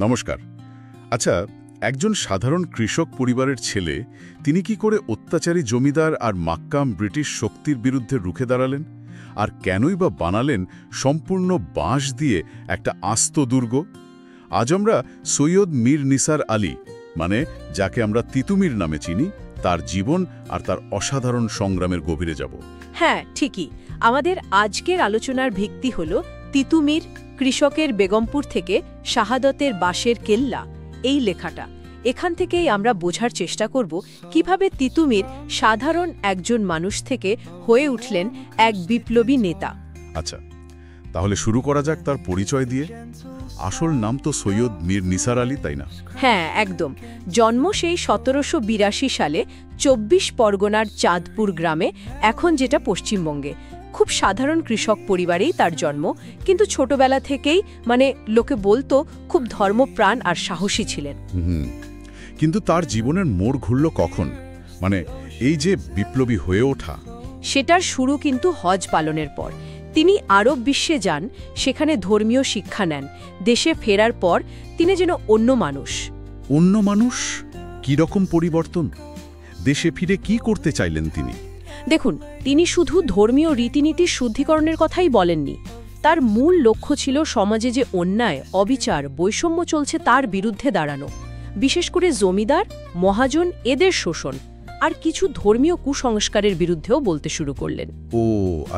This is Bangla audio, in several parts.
নমস্কার। আচ্ছা, একজন সাধারণ কৃষক পরিবারের ছেলে তিনি কি করে অত্যাচারী জমিদার আর মাক্কাম ব্রিটিশ শক্তির বিরুদ্ধে রুখে দাঁড়ালেন? আর কেনই বা বানালেন সম্পূর্ণ বাঁশ দিয়ে একটা আস্ত দুর্গ? আজ আমরা সৈয়দ মীর নিসার আলী, মানে যাকে আমরা তিতুমির নামে চিনি, তার জীবন আর তার অসাধারণ সংগ্রামের গভীরে যাব। হ্যাঁ, ঠিকই। আমাদের আজকের আলোচনার ভিত্তি হল তিতুমির, কৃষকের বেগমপুর থেকে শাহাদতের বাঁশের কেল্লা, এই লেখাটা। এখান থেকেই আমরা বোঝার চেষ্টা করব কিভাবে তিতুমির সাধারণ একজন মানুষ থেকে হয়ে উঠলেন এক বিপ্লবী নেতা। আচ্ছা, তাহলে শুরু করা যাক তার পরিচয় দিয়ে। আসল নাম তো সৈয়দ মীর নিসার আলী, তাই না? হ্যাঁ, একদম। জন্ম সেই 1782 সালে 24 পরগনার চাঁদপুর গ্রামে, এখন যেটা পশ্চিমবঙ্গে। খুব সাধারণ কৃষক পরিবারেই তার জন্ম, কিন্তু ছোটবেলা থেকেই লোকে বলতো খুব ধর্মপ্রাণ আর সাহসী ছিলেন। কিন্তু তার জীবনের মোড় ঘুরল কখন? এই যে বিপ্লবী হয়ে ওঠা, সেটার শুরু কিন্তু হজ পালনের পর। তিনি আরব বিশ্বে যান, সেখানে ধর্মীয় শিক্ষা নেন। দেশে ফেরার পর তিনি যেন অন্য মানুষ। অন্য মানুষ? কি রকম পরিবর্তন? দেশে ফিরে কি করতে চাইলেন তিনি? দেখুন, তিনি শুধু ধর্মীয় রীতিনীতির শুদ্ধিকরণের কথাই বলেননি। তার মূল লক্ষ্য ছিল সমাজে যে অন্যায়, অবিচার, বৈষম্য চলছে তার বিরুদ্ধে দাঁড়ানো। বিশেষ করে জমিদার, মহাজন এদের শোষণ আর কিছু ধর্মীয় কুসংস্কারের বিরুদ্ধেও বলতে শুরু করলেন। ও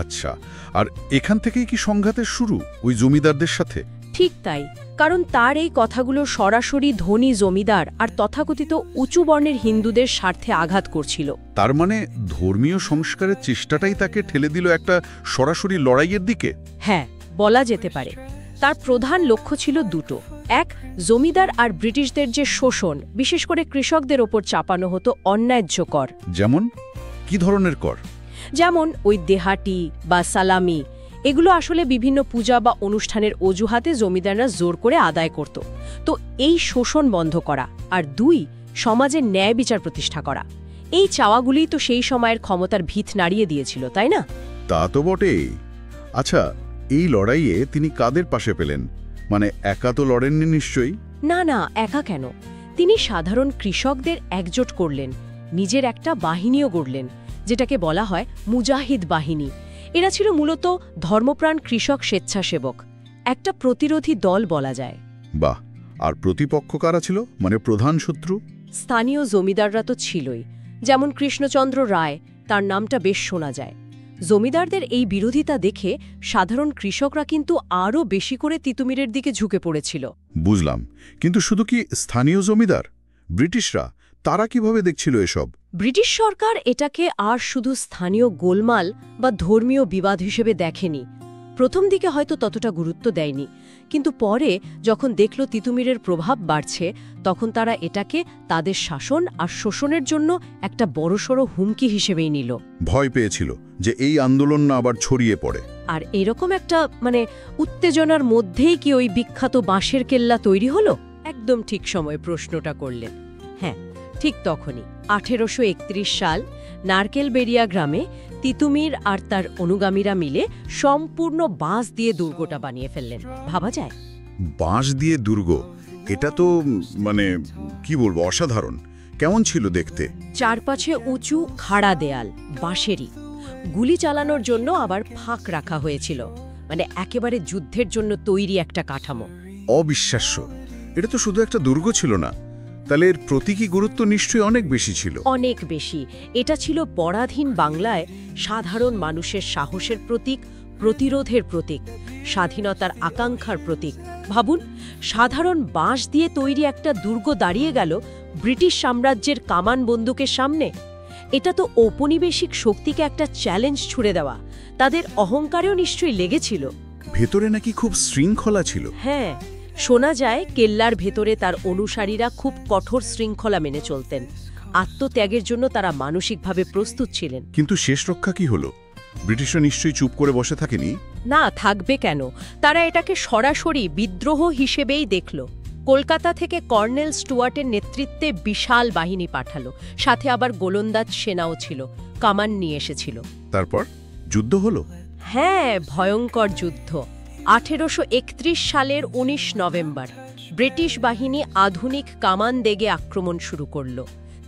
আচ্ছা, আর এখান থেকেই কি সংঘাতের শুরু ওই জমিদারদের সাথে? ঠিক তাই, কারণ তার এই কথাগুলো সরাসরি ধনী জমিদার আর তথাকথিত উঁচু বর্ণের হিন্দুদের স্বার্থে আঘাত করছিল। তার মানে ধর্মীয় সংস্কারের চেষ্টাটাই তাকে ঠেলে দিল একটা সরাসরি লড়াইয়ের দিকে? হ্যাঁ, বলা যেতে পারে। তার প্রধান লক্ষ্য ছিল দুটো। এক, জমিদার আর ব্রিটিশদের যে শোষণ, বিশেষ করে কৃষকদের ওপর চাপানো হতো অন্যায্য কর। যেমন কি ধরনের কর? যেমন ওই দেহাটি বা সালামি, এগুলো আসলে বিভিন্ন পূজা বা অনুষ্ঠানের অজুহাতে জমিদাররা জোর করে আদায় করত। তো এই শোষণ বন্ধ করা। আর দুই, সমাজের ন্যায় বিচার প্রতিষ্ঠা করা। এই চাওয়াগুলিই তো সেই সময়ের ক্ষমতার ভিত নাড়িয়ে দিয়েছিল, তাই না? তা তো বটেই। আচ্ছা, এই লড়াইয়ে তিনি কাদের পাশে পেলেন? একা তো লড়েননি নিশ্চয়ই? না না, একা কেন? তিনি সাধারণ কৃষকদের একজোট করলেন, নিজের একটা বাহিনীও গড়লেন, যেটাকে বলা হয় মুজাহিদ বাহিনী। এরা ছিল মূলত ধর্মপ্রাণ কৃষক স্বেচ্ছাসেবক, একটা প্রতিরোধী দল বলা যায়। বাহ! আর প্রতিপক্ষ কারা ছিল, প্রধান শত্রু? স্থানীয় জমিদাররা তো ছিলই, যেমন কৃষ্ণচন্দ্র রায়, তার নামটা বেশ শোনা যায়। জমিদারদের এই বিরোধিতা দেখে সাধারণ কৃষকরা কিন্তু আরও বেশি করে তিতুমিরের দিকে ঝুঁকে পড়েছিল। বুঝলাম, কিন্তু শুধু কি স্থানীয় জমিদার? ব্রিটিশরা তারা কিভাবে দেখছিল এসব? ব্রিটিশ সরকার এটাকে আর শুধু স্থানীয় গোলমাল বা ধর্মীয় বিবাদ হিসেবে দেখেনি। প্রথম দিকে হয়তো ততটা গুরুত্ব দেয়নি, কিন্তু পরে যখন দেখল তিতুমিরের প্রভাব বাড়ছে, তখন তারা এটাকে তাদের শাসন আর শোষণের জন্য একটা বড়সড় হুমকি হিসেবেই নিল। ভয় পেয়েছিল যে এই আন্দোলন না আবার ছড়িয়ে পড়ে। আর এরকম একটা উত্তেজনার মধ্যেই কি ওই বিখ্যাত বাঁশের কেল্লা তৈরি হলো? একদম ঠিক সময়ে প্রশ্নটা করলেন। হ্যাঁ, ঠিক তখনই 1831 সাল নারকেলবেড়িয়া গ্রামে তিতুমির আর তার অনুগামীরা মিলে সম্পূর্ণ বাঁশ দিয়ে দুর্গটা বানিয়ে ফেললেন। ভাবা যায়? বাঁশ দিয়ে দুর্গ, এটা তো কি বলবো, অসাধারণ। কেমন ছিল দেখতে? চারপাশে উঁচু খাড়া দেয়াল, বাঁশেরই। গুলি চালানোর জন্য আবার ফাঁক রাখা হয়েছিল, একেবারে যুদ্ধের জন্য তৈরি একটা কাঠামো। অবিশ্বাস্য! এটা তো শুধু একটা দুর্গ ছিল না, তাহলে এর প্রতীকী গুরুত্ব নিশ্চয়ই অনেক বেশি ছিল। অনেক বেশি। এটা ছিল পরাধীন বাংলায় সাধারণ মানুষের সাহসের প্রতীক, প্রতিরোধের প্রতীক, স্বাধীনতার আকাঙ্ক্ষার প্রতীক। ভাবুন, সাধারণ বাঁশ দিয়ে তৈরি একটা দুর্গ দাঁড়িয়ে গেল ব্রিটিশ সাম্রাজ্যের কামান বন্দুকের সামনে। এটা তো ঔপনিবেশিক শক্তিকে একটা চ্যালেঞ্জ ছুড়ে দেওয়া। তাদের অহংকারেও নিশ্চয়ই লেগেছিল। ভেতরে নাকি খুব শৃঙ্খলা ছিল? হ্যাঁ, শোনা যায় কেল্লার ভেতরে তার অনুসারীরা খুব কঠোর শৃঙ্খলা মেনে চলতেন। আত্মত্যাগের জন্য তারা মানসিকভাবে প্রস্তুত ছিলেন। কিন্তু শেষ রক্ষা কি হলো? ব্রিটিশরা নিশ্চয়ই চুপ করে বসে থাকেনি? না, থাকবে কেন? তারা এটাকে সরাসরি বিদ্রোহ হিসেবেই দেখল। কলকাতা থেকে কর্নেল স্টুয়ার্টের নেতৃত্বে বিশাল বাহিনী পাঠালো, সাথে আবার গোলন্দাজ সেনাও ছিল, কামান নিয়ে এসেছিল। তারপর যুদ্ধ হলো? হ্যাঁ, ভয়ঙ্কর যুদ্ধ। 1831 সালের 19 নভেম্বর ব্রিটিশ বাহিনী আধুনিক কামান দেগে আক্রমণ শুরু করল।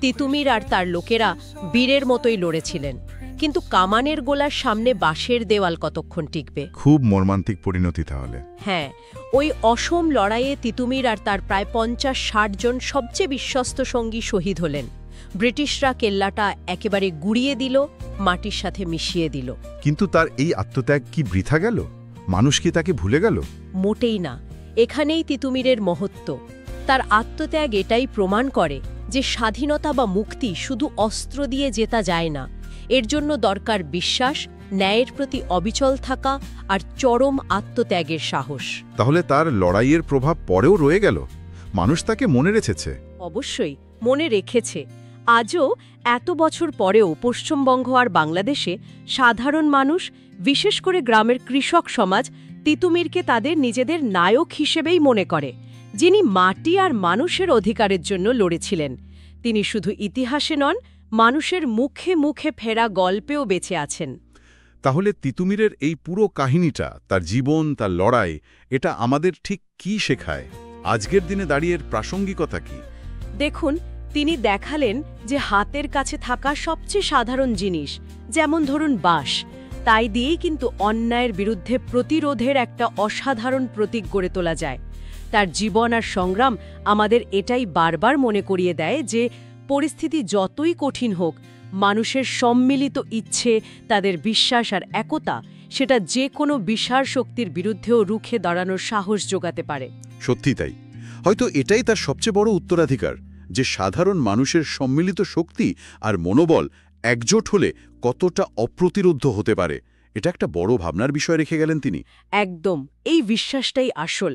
তিতুমির আর তার লোকেরা বীরের মতোই লড়েছিলেন, কিন্তু কামানের গোলার সামনে বাঁশের দেওয়াল কতক্ষণ টিকবে? খুব মর্মান্তিক পরিণতি তাহলে। হ্যাঁ, ওই অসম লড়াইয়ে তিতুমির আর তার প্রায় 50-60 জন সবচেয়ে বিশ্বস্ত সঙ্গী শহীদ হলেন। ব্রিটিশরা কেল্লাটা একেবারে গুড়িয়ে দিল, মাটির সাথে মিশিয়ে দিল। কিন্তু তার এই আত্মত্যাগ কি বৃথা গেল? মানুষ কি তাকে ভুলে গেল? মোটেই না। এখানেই তিতুমিরের মহত্ব। তার আত্মত্যাগ এটাই প্রমাণ করে যে স্বাধীনতা বা মুক্তি শুধু অস্ত্র দিয়ে জেতা যায় না। এর জন্য দরকার বিশ্বাস, ন্যায়ের প্রতি অবিচল থাকা আর চরম আত্মত্যাগের সাহস। তাহলে তার লড়াইয়ের প্রভাব পরেও রয়ে গেল? মানুষ তাকে মনে রেখেছে? অবশ্যই মনে রেখেছে। আজও এত বছর পরেও পশ্চিমবঙ্গ আর বাংলাদেশে সাধারণ মানুষ, বিশেষ করে গ্রামের কৃষক সমাজ, তিতুমিরকে তাদের নিজেদের নায়ক হিসেবেই মনে করে, যিনি মাটি আর মানুষের অধিকারের জন্য লড়েছিলেন। তিনি শুধু ইতিহাসে নন, মানুষের মুখে মুখে ফেরা গল্পেও বেঁচে আছেন। তাহলে তিতুমিরের এই পুরো কাহিনীটা, তার জীবন, তার লড়াই, এটা আমাদের ঠিক কি শেখায়? আজকের দিনে দাঁড়িয়ে এর প্রাসঙ্গিকতা কি? দেখুন, তিনি দেখালেন যে হাতের কাছে থাকা সবচেয়ে সাধারণ জিনিস, যেমন ধরুন বাঁশ, তাই দিয়েই কিন্তু অন্যায়ের বিরুদ্ধে প্রতিরোধের একটা অসাধারণ প্রতীক গড়ে তোলা যায়। তার জীবন আর সংগ্রাম আমাদের এটাই বারবার মনে করিয়ে দেয় যে পরিস্থিতি যতই কঠিন হোক, মানুষের সম্মিলিত ইচ্ছে, তাদের বিশ্বাস আর একতা, সেটা যে কোনো বিশাল শক্তির বিরুদ্ধেও রুখে দাঁড়ানোর সাহস যোগাতে পারে। সত্যি তাই। হয়তো এটাই তার সবচেয়ে বড় উত্তরাধিকার, যে সাধারণ মানুষের সম্মিলিত শক্তি আর মনোবল একজোট হলে কতটা অপ্রতিরোধ্য হতে পারে। এটা একটা বড় ভাবনার বিষয় রেখে গেলেন তিনি। একদম, এই বিশ্বাসটাই আসল।